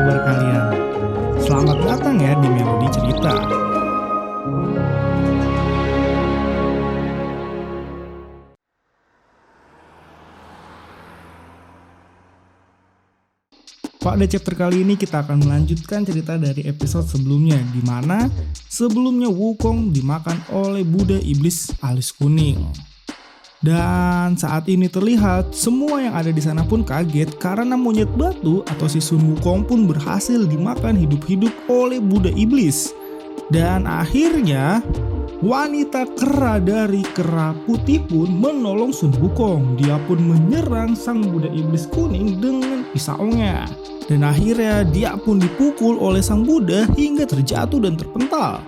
kabar kalian? Selamat datang ya di Melodi Cerita. Pada chapter kali ini kita akan melanjutkan cerita dari episode sebelumnya, di mana sebelumnya Wukong dimakan oleh Buddha Iblis alis kuning. Dan saat ini terlihat semua yang ada di sana pun kaget karena monyet batu atau si Sun Wukong pun berhasil dimakan hidup-hidup oleh Buddha Iblis. Dan akhirnya wanita kera dari kera putih pun menolong Sun Wukong. Dia pun menyerang sang Buddha Iblis kuning dengan pisaunya. Dan akhirnya dia pun dipukul oleh sang Buddha hingga terjatuh dan terpental.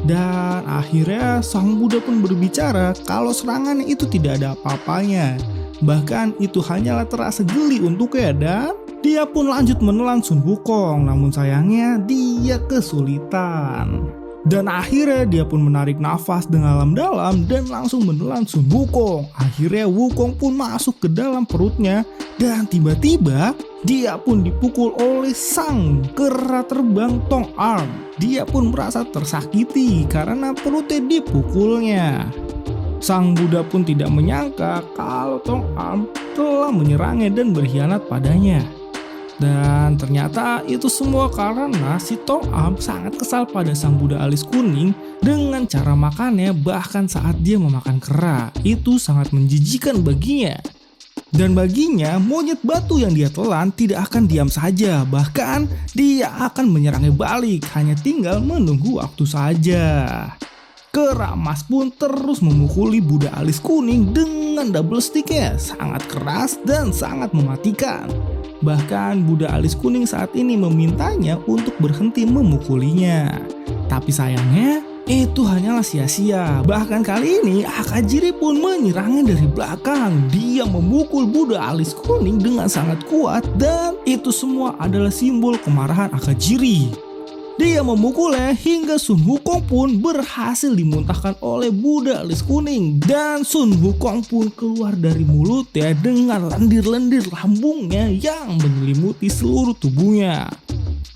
Dan akhirnya sang Buddha pun berbicara kalau serangannya itu tidak ada apa-apanya. Bahkan itu hanyalah terasa geli untuknya, dan dia pun lanjut menelan Sun Wukong. Namun sayangnya dia kesulitan. Dan akhirnya dia pun menarik nafas dengan dalam-dalam dan langsung menelan Sun Wukong. Akhirnya Wukong pun masuk ke dalam perutnya dan tiba-tiba dia pun dipukul oleh sang kera terbang Tong Arm. Dia pun merasa tersakiti karena perutnya dipukulnya. Sang Buddha pun tidak menyangka kalau Tong Arm telah menyerangnya dan berkhianat padanya. Dan ternyata itu semua karena si Tong Arm sangat kesal pada sang Buddha alis kuning dengan cara makannya, bahkan saat dia memakan kera. Itu sangat menjijikan baginya. Dan baginya monyet batu yang dia telan tidak akan diam saja, bahkan dia akan menyerangnya balik, hanya tinggal menunggu waktu saja. Kera emas pun terus memukuli Buddha alis kuning dengan double sticknya, sangat keras dan sangat mematikan. Bahkan Buddha alis kuning saat ini memintanya untuk berhenti memukulinya. Tapi sayangnya itu hanyalah sia-sia. Bahkan kali ini Akajiri pun menyerangnya dari belakang. Dia memukul Buddha alis kuning dengan sangat kuat, dan itu semua adalah simbol kemarahan Akajiri. Dia memukulnya hingga Sun Wukong pun berhasil dimuntahkan oleh Buddha alis kuning. Dan Sun Wukong pun keluar dari mulutnya dengan lendir-lendir lambungnya yang menyelimuti seluruh tubuhnya.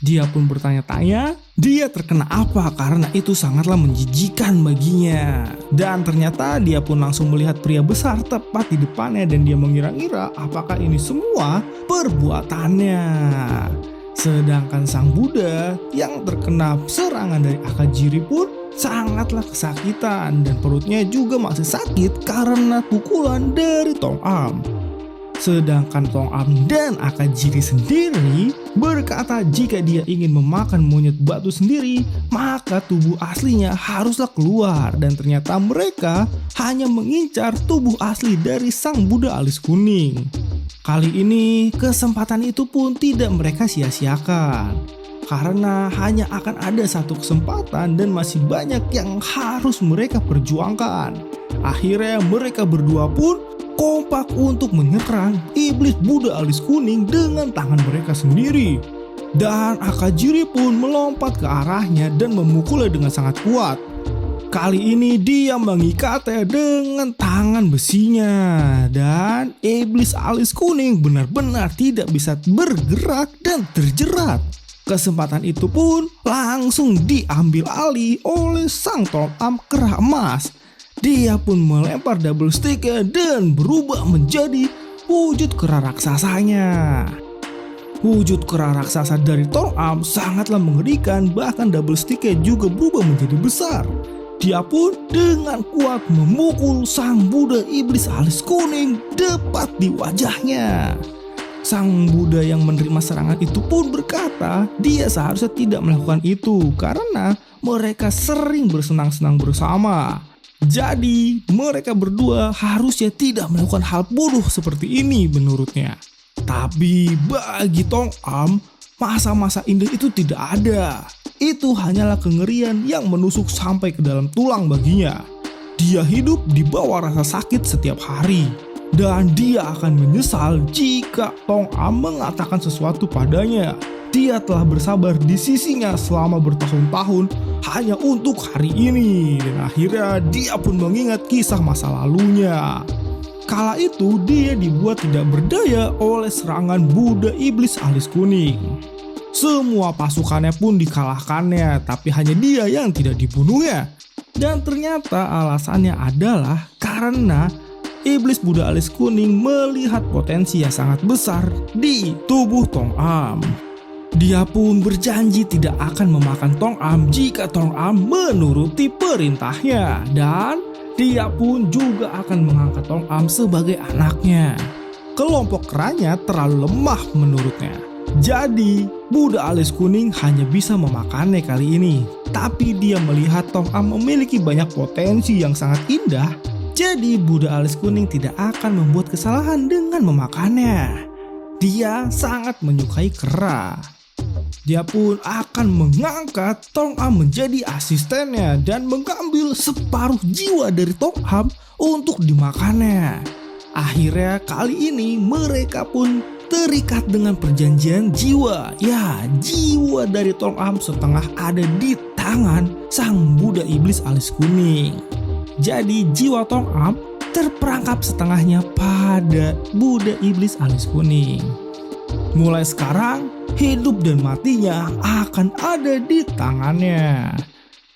Dia pun bertanya-tanya dia terkena apa karena itu sangatlah menjijikan baginya. Dan ternyata dia pun langsung melihat pria besar tepat di depannya dan dia mengira-ngira apakah ini semua perbuatannya. Sedangkan sang Buddha yang terkena serangan dari Akajiri pun sangatlah kesakitan dan perutnya juga masih sakit karena pukulan dari Tong Arm. Sedangkan Tong Arm dan Akajiri sendiri berkata jika dia ingin memakan monyet batu sendiri, maka tubuh aslinya haruslah keluar. Dan ternyata mereka hanya mengincar tubuh asli dari sang Buddha alis kuning. Kali ini kesempatan itu pun tidak mereka sia-siakan, karena hanya akan ada satu kesempatan dan masih banyak yang harus mereka perjuangkan. Akhirnya mereka berdua pun kompak untuk menyerang iblis Buddha alis kuning dengan tangan mereka sendiri. Dan Akajiri pun melompat ke arahnya dan memukulnya dengan sangat kuat. Kali ini dia mengikatnya dengan tangan besinya, dan iblis alis kuning benar-benar tidak bisa bergerak dan terjerat. Kesempatan itu pun langsung diambil alih oleh sang Tong Arm kera emas. Dia pun melempar double sticknya dan berubah menjadi wujud kera raksasanya. Wujud kera raksasa dari Tong Arm sangatlah mengerikan, bahkan double sticknya juga berubah menjadi besar. Dia pun dengan kuat memukul sang Buddha iblis alis kuning tepat di wajahnya. Sang Buddha yang menerima serangan itu pun berkata dia seharusnya tidak melakukan itu karena mereka sering bersenang-senang bersama. Jadi mereka berdua harusnya tidak melakukan hal bodoh seperti ini menurutnya. Tapi bagi Tong Arm, masa-masa indah itu tidak ada. Itu hanyalah kengerian yang menusuk sampai ke dalam tulang baginya. Dia hidup di bawah rasa sakit setiap hari. Dan dia akan menyesal jika Tong Arm mengatakan sesuatu padanya. Dia telah bersabar di sisinya selama bertahun-tahun hanya untuk hari ini. Dan akhirnya dia pun mengingat kisah masa lalunya. Kala itu dia dibuat tidak berdaya oleh serangan Buddha iblis alis kuning. Semua pasukannya pun dikalahkannya, tapi hanya dia yang tidak dibunuhnya. Dan ternyata alasannya adalah karena Iblis Buddha Alis Kuning melihat potensi yang sangat besar di tubuh Tong Am. Dia pun berjanji tidak akan memakan Tong Am jika Tong Am menuruti perintahnya. Dan dia pun juga akan mengangkat Tong Am sebagai anaknya. Kelompok keranya terlalu lemah menurutnya. Jadi Buddha Alis Kuning hanya bisa memakannya kali ini. Tapi dia melihat Tong Am memiliki banyak potensi yang sangat indah. Jadi Buddha Alis Kuning tidak akan membuat kesalahan dengan memakannya. Dia sangat menyukai kera. Dia pun akan mengangkat Tong Am menjadi asistennya dan mengambil separuh jiwa dari Tong Am untuk dimakannya. Akhirnya kali ini mereka pun terikat dengan perjanjian jiwa. Ya, jiwa dari Tong Am setengah ada di tangan sang Buddha Iblis Alis Kuning. Jadi jiwa Tong Am terperangkap setengahnya pada Buddha Iblis Alis Kuning. Mulai sekarang, hidup dan matinya akan ada di tangannya.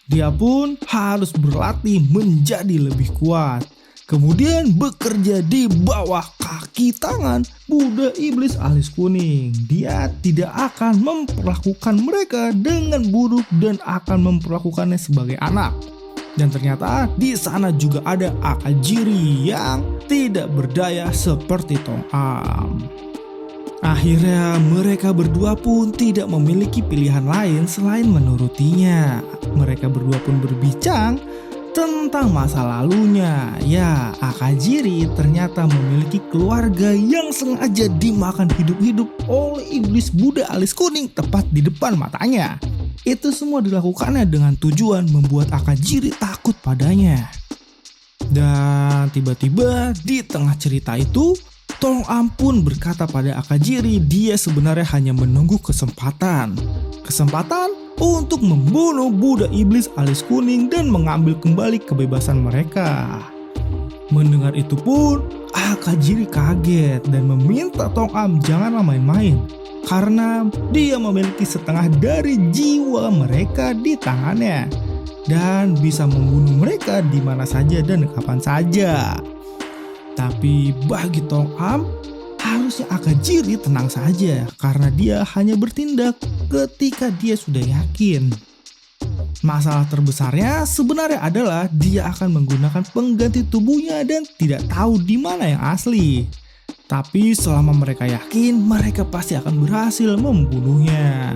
Dia pun harus berlatih menjadi lebih kuat. Kemudian bekerja di bawah kaki tangan Buddha Iblis Alis Kuning. Dia tidak akan memperlakukan mereka dengan buruk dan akan memperlakukannya sebagai anak. Dan ternyata di sana juga ada Akajiri yang tidak berdaya seperti Tong Am. Akhirnya mereka berdua pun tidak memiliki pilihan lain selain menurutinya. Mereka berdua pun berbincang tentang masa lalunya. Ya, Akajiri ternyata memiliki keluarga yang sengaja dimakan hidup-hidup oleh Iblis Buddha Alis Kuning tepat di depan matanya. Itu semua dilakukannya dengan tujuan membuat Akajiri takut padanya. Dan tiba-tiba di tengah cerita itu, Tong Am pun berkata pada Akajiri dia sebenarnya hanya menunggu kesempatan untuk membunuh Buddha Iblis Alis Kuning dan mengambil kembali kebebasan mereka. Mendengar itu pun Akajiri kaget dan meminta Tong Am janganlah main-main karena dia memiliki setengah dari jiwa mereka di tangannya dan bisa membunuh mereka di mana saja dan kapan saja. Tapi bagi Tong Am, harusnya Akajiri tenang saja karena dia hanya bertindak ketika dia sudah yakin. Masalah terbesarnya sebenarnya adalah dia akan menggunakan pengganti tubuhnya dan tidak tahu di mana yang asli. Tapi selama mereka yakin, mereka pasti akan berhasil membunuhnya.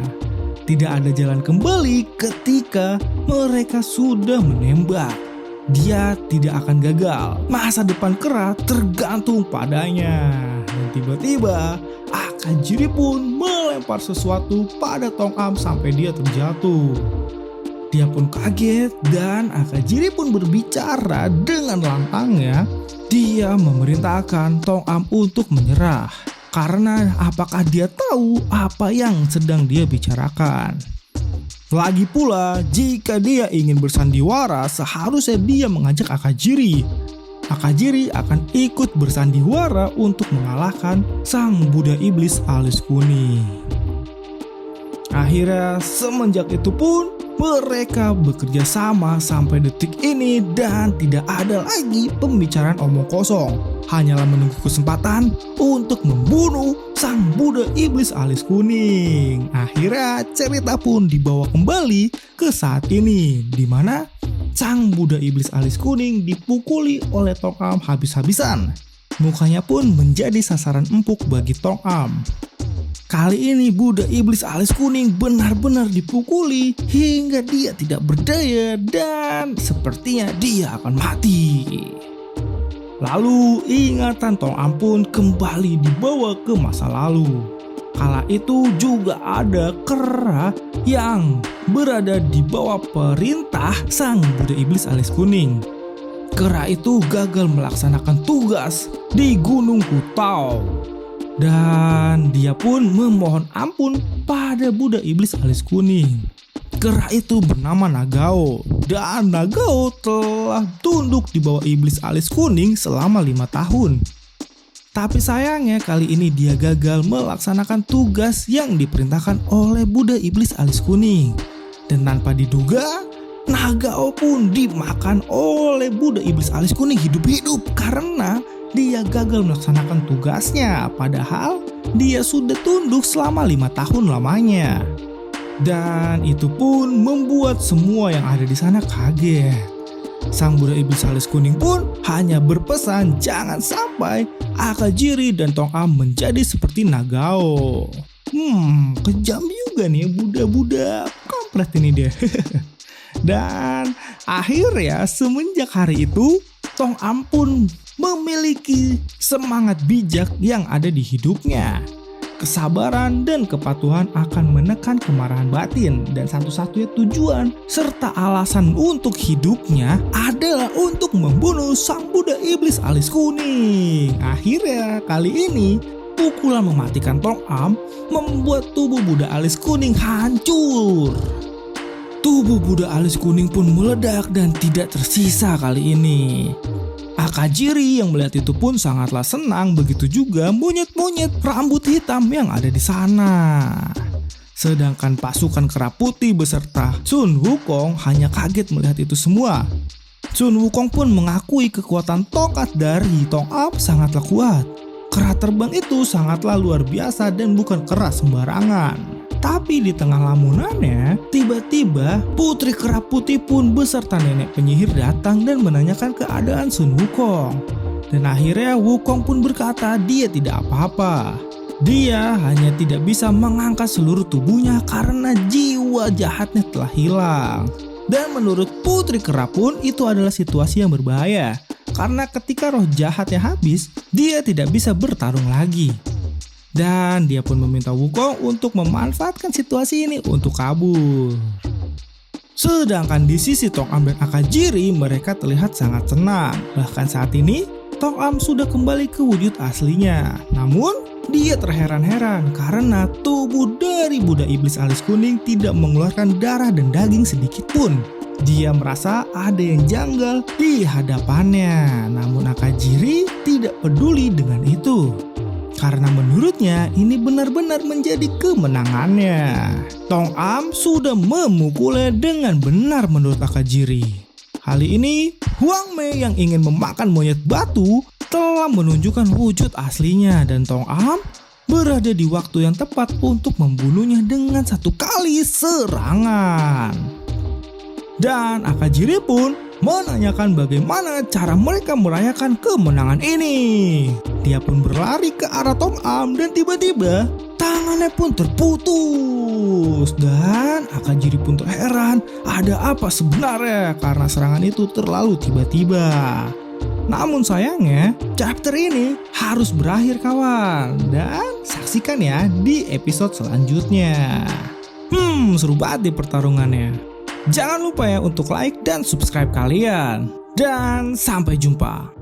Tidak ada jalan kembali ketika mereka sudah menembak. Dia tidak akan gagal. Masa depan kera tergantung padanya. Dan tiba-tiba Akajiri pun melempar sesuatu pada Tong Am sampai dia terjatuh. Dia pun kaget dan Akajiri pun berbicara dengan lantangnya. Dia memerintahkan Tong Am untuk menyerah. Karena apakah dia tahu apa yang sedang dia bicarakan? Lagi pula, jika dia ingin bersandiwara, seharusnya dia mengajak Akajiri. Akajiri akan ikut bersandiwara untuk mengalahkan sang Buddha Iblis Alis Kuning. Akhirnya semenjak itu pun mereka bekerja sama sampai detik ini dan tidak ada lagi pembicaraan omong kosong. Hanyalah menunggu kesempatan untuk membunuh sang Buddha Iblis Alis Kuning. Akhirnya cerita pun dibawa kembali ke saat ini, di mana sang Buddha Iblis Alis Kuning dipukuli oleh Tong Am habis-habisan. Mukanya pun menjadi sasaran empuk bagi Tong Am. Kali ini Buddha Iblis Alis Kuning benar-benar dipukuli hingga dia tidak berdaya dan sepertinya dia akan mati. Lalu ingatan Tong Am pun kembali dibawa ke masa lalu. Kala itu juga ada kera yang berada di bawah perintah sang Buddha Iblis Alis Kuning. Kera itu gagal melaksanakan tugas di Gunung Kutau. Dan dia pun memohon ampun pada Buddha Iblis Alis Kuning. Kera itu bernama Nagao. Dan Nagao telah tunduk di bawah Iblis Alis Kuning selama 5 tahun. Tapi sayangnya kali ini dia gagal melaksanakan tugas yang diperintahkan oleh Buddha Iblis Alis Kuning. Dan tanpa diduga, Nagao pun dimakan oleh Buddha Iblis Alis Kuning hidup-hidup karena dia gagal melaksanakan tugasnya. Padahal dia sudah tunduk selama 5 tahun lamanya. Dan itu pun membuat semua yang ada di sana kaget. Sang Buddha Iblis Alis Kuning pun hanya berpesan jangan sampai Akajiri dan Tong Am menjadi seperti Nagao. Kejam juga nih Buddha-Buddha kampret ini dia. Dan akhirnya semenjak hari itu Tong Am pun memiliki semangat bijak yang ada di hidupnya. Kesabaran dan kepatuhan akan menekan kemarahan batin, dan satu-satunya tujuan serta alasan untuk hidupnya adalah untuk membunuh sang Buddha Iblis Alis Kuning. Akhirnya kali ini pukulan mematikan Tong Am membuat tubuh Buddha Alis Kuning hancur. Tubuh Buddha Alis Kuning pun meledak dan tidak tersisa kali ini. Akajiri yang melihat itu pun sangatlah senang, begitu juga monyet-monyet rambut hitam yang ada di sana. Sedangkan pasukan kera putih beserta Sun Wukong hanya kaget melihat itu semua. Sun Wukong pun mengakui kekuatan tongkat dari Tong Am sangatlah kuat. Kera terbang itu sangatlah luar biasa dan bukan kera sembarangan. Tapi di tengah lamunannya, tiba-tiba putri kera putih pun beserta nenek penyihir datang dan menanyakan keadaan Sun Wukong. Dan akhirnya Wukong pun berkata dia tidak apa-apa. Dia hanya tidak bisa mengangkat seluruh tubuhnya karena jiwa jahatnya telah hilang. Dan menurut putri kera pun itu adalah situasi yang berbahaya. Karena ketika roh jahatnya habis, dia tidak bisa bertarung lagi. Dan dia pun meminta Wukong untuk memanfaatkan situasi ini untuk kabur. Sedangkan di sisi Tong Am dan Akajiri mereka terlihat sangat senang. Bahkan saat ini Tong Am sudah kembali ke wujud aslinya. Namun dia terheran-heran karena tubuh dari Buddha Iblis Alis Kuning tidak mengeluarkan darah dan daging sedikit pun. Dia merasa ada yang janggal di hadapannya. Namun Akajiri tidak peduli dengan itu. Karena menurutnya ini benar-benar menjadi kemenangannya. Tong Am sudah memukulnya dengan benar menurut Akajiri. Kali ini Huang Mei yang ingin memakan monyet batu telah menunjukkan wujud aslinya. Dan Tong Am berada di waktu yang tepat untuk membunuhnya dengan satu kali serangan. Dan Akajiri pun menanyakan bagaimana cara mereka merayakan kemenangan ini. Dia pun berlari ke arah Tong Am dan tiba-tiba tangannya pun terputus. Dan Akajiri pun terheran ada apa sebenarnya karena serangan itu terlalu tiba-tiba. Namun sayangnya chapter ini harus berakhir kawan. Dan saksikan ya di episode selanjutnya. Seru banget di pertarungannya. Jangan lupa ya untuk like dan subscribe kalian. Dan sampai jumpa.